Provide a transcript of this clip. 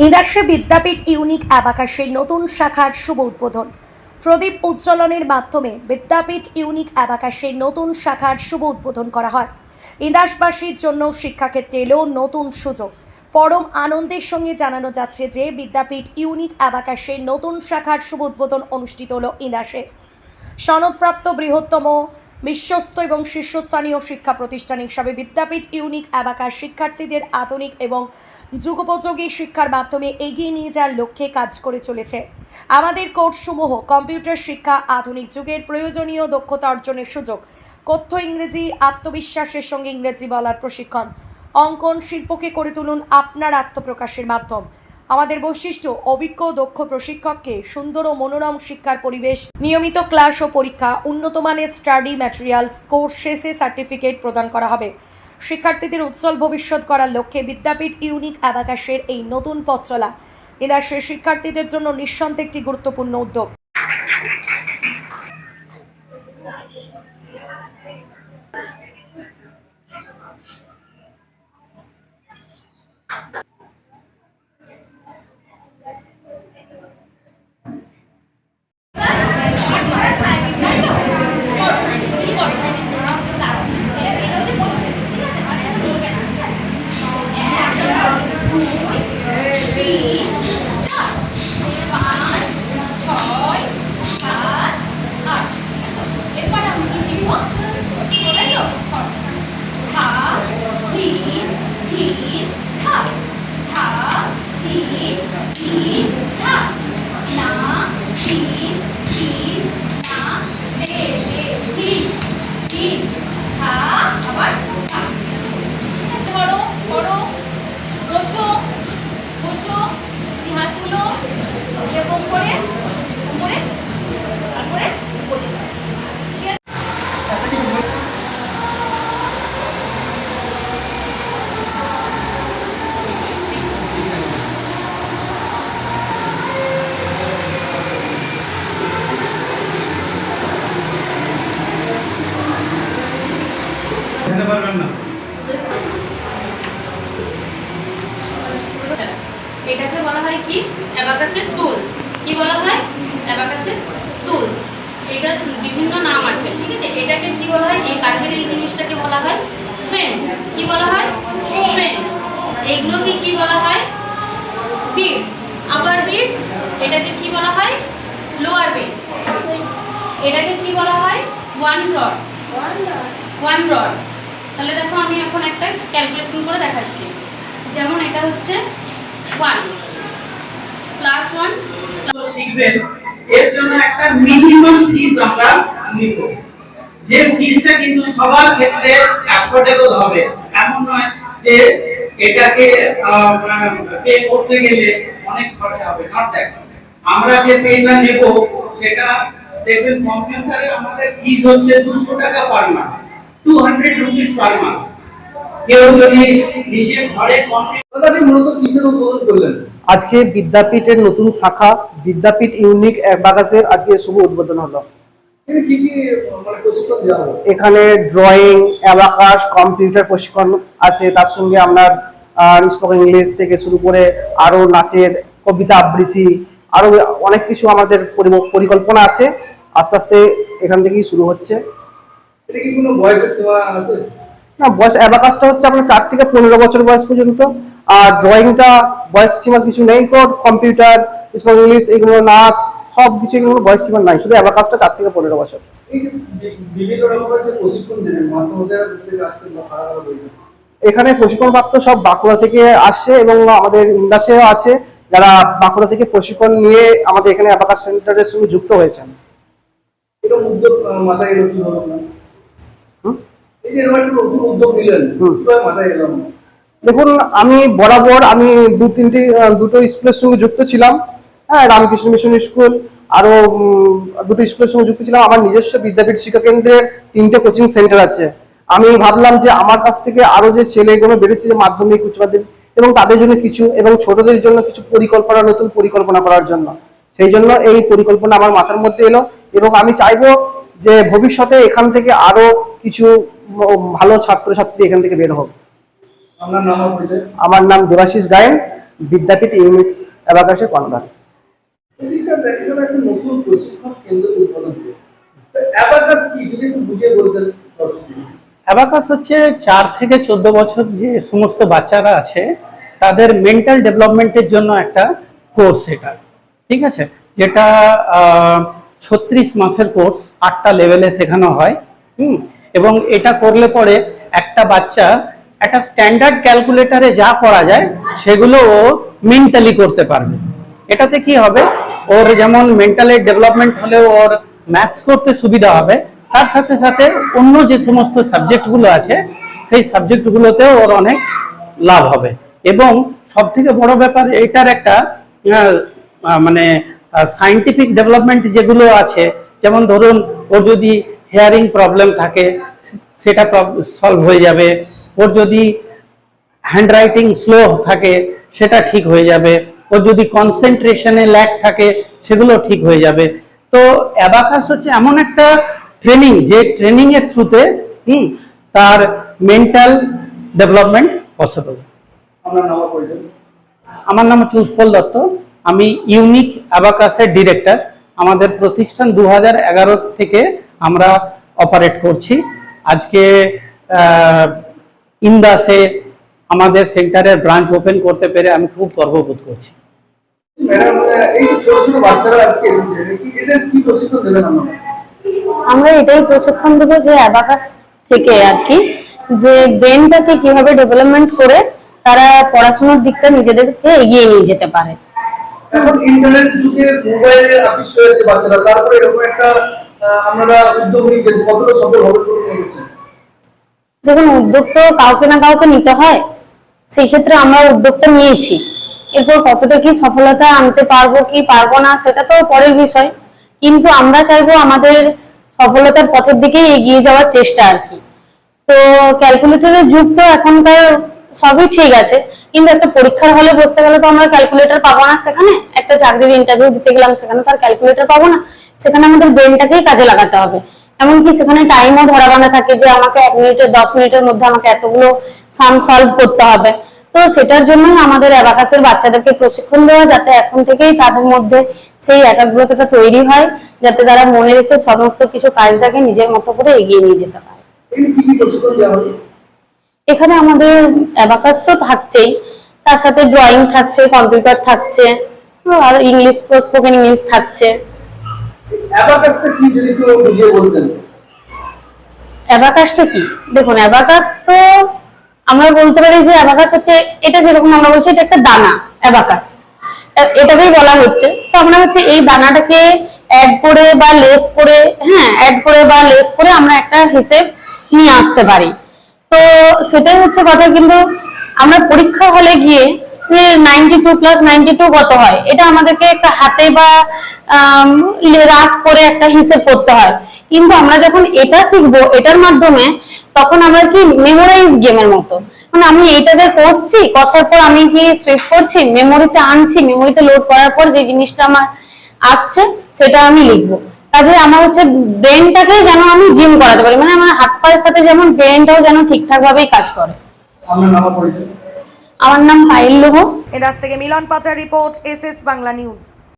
ইন্দাসে বিদ্যাপীঠ unique অ্যাবাকাসের নতুন শাখার শুভ উদ্বোধন। প্রদীপ উজ্জ্বলনের মাধ্যমে বিদ্যাপীঠ ইউনিক অ্যাবাকাসের নতুন শাখার শুভ উদ্বোধন করা হয়। ইন্দাসবাসীর জন্য শিক্ষাক্ষেত্রে এলো নতুন সুযোগ। পরম আনন্দের সঙ্গে জানানো যাচ্ছে যে বিদ্যাপীঠ ইউনিক অ্যাবাকাসের নতুন শাখার শুভ উদ্বোধন অনুষ্ঠিত হলো ইন্দাসে। সনদপ্রাপ্ত বৃহত্তম বিশ্বস্ত এবং শীর্ষস্থানীয় শিক্ষা প্রতিষ্ঠান হিসাবে বিদ্যাপীঠ ইউনিক অ্যাবাকাস শিক্ষার্থীদের আধুনিক এবং যুগোপযোগী শিক্ষার মাধ্যমে এগিয়ে নিয়ে যাওয়ার লক্ষ্যে কাজ করে চলেছে। আমাদের কোর্সসমূহ কম্পিউটার শিক্ষা, আধুনিক যুগের প্রয়োজনীয় দক্ষতা অর্জনের সুযোগ, কথ্য ইংরেজি, আত্মবিশ্বাসের সঙ্গে ইংরেজি বলার প্রশিক্ষণ, অঙ্কন শিল্পকে করে তুলুন আপনার আত্মপ্রকাশের মাধ্যম। আমাদের বৈশিষ্ট্য, অভিজ্ঞ দক্ষ প্রশিক্ষককে সুন্দর ও মনোরম শিক্ষার পরিবেশ, নিয়মিত ক্লাস ও পরীক্ষা, উন্নত মানের স্টাডি ম্যাটেরিয়ালস, কোর্স শেষে সার্টিফিকেট প্রদান করা হবে। শিক্ষার্থীদের উজ্জ্বল ভবিষ্যৎ করার লক্ষ্যে বিদ্যাপীঠ ইউনিক অ্যাবাকাসের এই নতুন পথ চলা ইন্দাসের শিক্ষার্থীদের জন্য নিঃসন্দেহে একটি গুরুত্বপূর্ণ উদ্যোগ। এটাকে বলা হয় কি অ্যাবাকাসের টুলস। কি বলা হয়? অ্যাবাকাসের টুলস। এটার বিভিন্ন নাম আছে, ঠিক আছে। এটাকে কি বলা হয়? এই কাঠের এই জিনিসটাকে বলা হয় ফ্রেম। কি বলা হয়? ফ্রেম। এগুলোকে কি বলা হয়? বিটস। Upper bits. এটাকে কি বলা হয়? Lower bits. এটাকে কি বলা হয়? One rods. One rods. তাহলে দেখো, আমি এখন একটা ক্যালকুলেশন করে দেখাচ্ছি। যেমন এটা হচ্ছে 1 প্লাস 1 শিখবেন, এর জন্য একটা মিনিমাম ফিস আমরা নিব। যে ফিসটা কিন্তু সবার ক্ষেত্রে অ্যাফোর্ডেবল হবে, এমন নয় যে এটাকে পে করতে গেলে অনেক খরচা হবে। Not that. আমরা যে পেটা নেব সেটা দেখবেন কম্পিউটারে আমাদের ফিস হচ্ছে 200 টাকা per month, 200 rupees per month. কেউ যদি নিজে ঘরে কম্পিউটারে মূলত কিসের উদ্বোধন করলেন? আজকে বিদ্যাপীঠের নতুন শাখা বিদ্যাপীঠ ইউনিক অ্যাবাকাসের আজকে শুভ উদ্বোধন হলো। কি কি মানে প্রশিক্ষণ দেওয়া হবে? এখানে ড্রয়িং, অ্যাবাকাস, কম্পিউটার প্রশিক্ষণ আছে। তার সঙ্গে আপনার স্পোকেন ইংলিশ থেকে শুরু করে আরো নাচের, কবিতা আবৃত্তি, আরো অনেক কিছু আমাদের পরিকল্পনা আছে। আস্তে আস্তে এখান থেকেই শুরু হচ্ছে। এটা কি কোনো বয়সের সীমা আছে? না, বয়স অ্যাবাকাসটা হচ্ছে আপনার 4 থেকে 15 বছর বয়স পর্যন্ত। আর ড্রয়িংটা বয়স সীমা কিছু নেই। কম্পিউটার, স্পোকেন ইংলিশ, এগুলো নাচ, সব কিছু এগুলো বয়স সীমা নাই। শুধু অ্যাবাকাসটা 4 থেকে 15 বছর। এই যে বিভিন্ন রকমের যে প্রশিক্ষণ দেন, মাস্টারমশাইরা থেকে আসছেন বা ভাড়া করে এখানে প্রশিক্ষণপ্রাপ্ত সব বাঁকুড়া থেকে আসছে এবং আমাদের ইন্দাসেও আছে যারা বাঁকুড়া থেকে প্রশিক্ষণ নিয়ে আমাদের এখানে অ্যাবাকাস সেন্টারের সঙ্গে যুক্ত হয়েছেন। এটা উদ্যোগ মাথায় এলো কিভাবে? এই যে এরকম নতুন উদ্যোগ নিলেন, কিভাবে মাথায় এলো? দেখুন, আমি বরাবর দুটো স্কুলের সঙ্গে যুক্ত ছিলাম। হ্যাঁ, রামকৃষ্ণ মিশন স্কুল, আরো দুটো স্কুলের সঙ্গে যুক্ত ছিলাম। আমার নিজস্ব বিদ্যাপীঠ শিক্ষা কেন্দ্রের 3টে কোচিং সেন্টার আছে। আমি ভাবলাম যে আমার কাছ থেকে আরো যে ছেলেগুলো বেরোচ্ছে, যে মাধ্যমিক, উচ্চ মাধ্যমিক, এবং তাদের জন্য কিছু, এবং ছোটদের জন্য কিছু পরিকল্পনা, নতুন পরিকল্পনা করার জন্য, সেই জন্য এই পরিকল্পনা আমার মাথার মধ্যে এলো। এবং আমি চাইবো যে ভবিষ্যতে এখান থেকে আরো কিছু ভালো ছাত্রছাত্রী এখান থেকে বের হোক। আপনার নাম? আমার নাম দেবাশিস গায়েন। বিদ্যাপীঠ ইউনিক অ্যাবাকাসের কনভার। এখানে একটা নতুন প্রশিক্ষণ কেন্দ্র উদ্বোধন হলো। অ্যাবাকাস কি যদি একটু বুঝিয়ে বলতেন দর্শকদের। অ্যাবাকাস হচ্ছে 4 থেকে 14 বছর যে সমস্ত বাচ্চারা আছে তাদের মেন্টাল ডেভেলপমেন্টের জন্য একটা কোর্স, এটা ঠিক আছে, যেটা 36 মাসের কোর্স, 8টা লেভেলে শেখানো হয়। এবং এটা করলে পরে একটা বাচ্চা একটা স্ট্যান্ডার্ড ক্যালকুলেটরে যা করা যায় সেগুলো ও মেন্টালি করতে পারবে। এটাতে কি হবে, ওর যেমন মেন্টালের ডেভেলপমেন্ট হলে ওর ম্যাথস করতে সুবিধা হবে, তার সাথে সাথে অন্য যে সমস্ত সাবজেক্টগুলো আছে সেই সাবজেক্টগুলোতেও ওর অনেক লাভ হবে। এবং সব থেকে বড় ব্যাপার এটার একটা মানে সায়েন্টিফিক ডেভেলপমেন্ট যেগুলো আছে, যেমন ধরুন ওর যদি হেয়ারিং প্রবলেম থাকে সেটা সলভ হয়ে যাবে, ওর যদি হ্যান্ডরাইটিং স্লো থাকে সেটা ঠিক হয়ে যাবে, ওর যদি কনসেন্ট্রেশনে ল্যাক থাকে সেগুলো ঠিক হয়ে যাবে। তো অ্যাবাকাস হচ্ছে এমন একটা ট্রেনিং যে ট্রেনিং এর থ্রুতে তার মেন্টাল ডেভেলপমেন্ট পসিবল। আমরা নাম পরিচয়। আমার নাম হচ্ছে উৎপল দত্ত, আমি ইউনিক অ্যাবাকাসের ডিরেক্টর। আমাদের প্রতিষ্ঠান 2011 থেকে আমরা অপারেট করছি। আজকে ইন্দাসে আমাদের সেন্টারের ব্রাঞ্চ ওপেন করতে পেরে আমি খুব গর্ববোধ করছি। ম্যাডাম, এই যে ছোট ছোট বাচ্চারা আজকে এসেছে, এদের কি প্রশিক্ষণ দেবেন আপনারা? আমরা এটাই প্রশিক্ষণ দেবো যে অ্যাবাকাস থেকে আর কি, যে ব্রেনটাকে কিভাবে ডেভেলপমেন্ট করে তারা পড়াশোনার দিকটা নিজেদেরকে এগিয়ে নিয়ে যেতে পারে। এখন ইন্টারনেট যুগে মোবাইলে আকৃষ্ট হয়েছে বাচ্চারা, তারপরে এরকম একটা আপনারা উদ্যোগ নিয়েছেন, কতটা সফল হবে বলে মনে করছেন? দেখুন, উদ্যোগ তো কাউকে না কাউকে নিতে হয়, সেই ক্ষেত্রে আমরা উদ্যোগটা নিয়েছি। এরপর কতটা কি সফলতা আনতে পারবো কি পারবো না সেটা তো পরের বিষয়, কিন্তু আমরা চাইবো আমাদের সফলতার পথের দিকেই এগিয়ে যাওয়ার চেষ্টা আর কি। তো ক্যালকুলেটরের যুগ তো এখনকার সবই ঠিক আছে, কিন্তু একটা পরীক্ষার হলে বসতে গেলে তো আমরা ক্যালকুলেটর পাবো না, সেখানে একটা চাকরির ইন্টারভিউ দিতে গেলাম সেখানে তো আর ক্যালকুলেটর পাবো না, সেখানে আমাদের ব্রেনটাকেই কাজে লাগাতে হবে। এমনকি সেখানে টাইমও ধরা বাঁধা থাকে যে আমাকে 1 মিনিটের 10 মিনিটের মধ্যে আমাকে এতগুলো সাম সলভ করতে হবে। তো সেটার জন্যই আমাদের অ্যাবাকাসের বাচ্চাদেরকে প্রশিক্ষণ দেওয়া, যাতে এখন থেকেই তাদের মধ্যে সেই একাগ্রতাটা তৈরি হয়, যাতে তারা মনে রেখে সমস্ত কিছু কাজটাকে নিজের মতো করে এগিয়ে নিয়ে যেতে পারে। এখানে আমাদের অ্যাবাকাস তো থাকছেই, তার সাথে ড্রয়িং থাকছে, কম্পিউটার থাকছে, আর ইংলিশ, স্পোকেন ইংলিশ থাকছে। অ্যাবাকাসটা কি যদি একটু বুঝিয়ে বলতেন? অ্যাবাকাসটা কি? দেখুন, অ্যাবাকাস তো আমরা বলতে পারি যে অ্যাবাকাস হচ্ছে, এটা যেরকম আমরা বলছি এটা একটা দানা, অ্যাবাকাস এটাকেই বলা হচ্ছে। তো আমরা হচ্ছে এই দানাটাকে অ্যাড করে বা লেস করে, অ্যাড করে বা লেস করে আমরা একটা হিসেব নিয়ে আসতে পারি। তো সেটাই হচ্ছে কথা। কিন্তু আমরা পরীক্ষা হলে গিয়ে যে 92 + 92 কত হয়, এটা আমাদেরকে একটা হাতে বা রাফ করে একটা হিসেব করতে হয়। কিন্তু আমরা যখন এটা শিখবো এটার মাধ্যমে, তখন আমরা কি মেমোরাইজ গেমের মতো, মানে আমি এইটাতে কষছি, কষার পর আমি কি সুইপ করছি, মেমোরিতে আনছি, মেমোরিতে লোড করার পর যে জিনিসটা আমার আসছে সেটা আমি লিখবো। কাজে আমার হচ্ছে ব্রেনটাকে যেন আমি জিম করাতে পারি, মানে আমার হাত পায়ের সাথে যেমন ব্রেনটাও যেন ঠিকঠাক ভাবেই কাজ করে। আমার নাম পরিচয়। আমার নাম পাইল লোহ। এদাস থেকে মিলন পাচার রিপোর্ট, এসএস বাংলা নিউজ।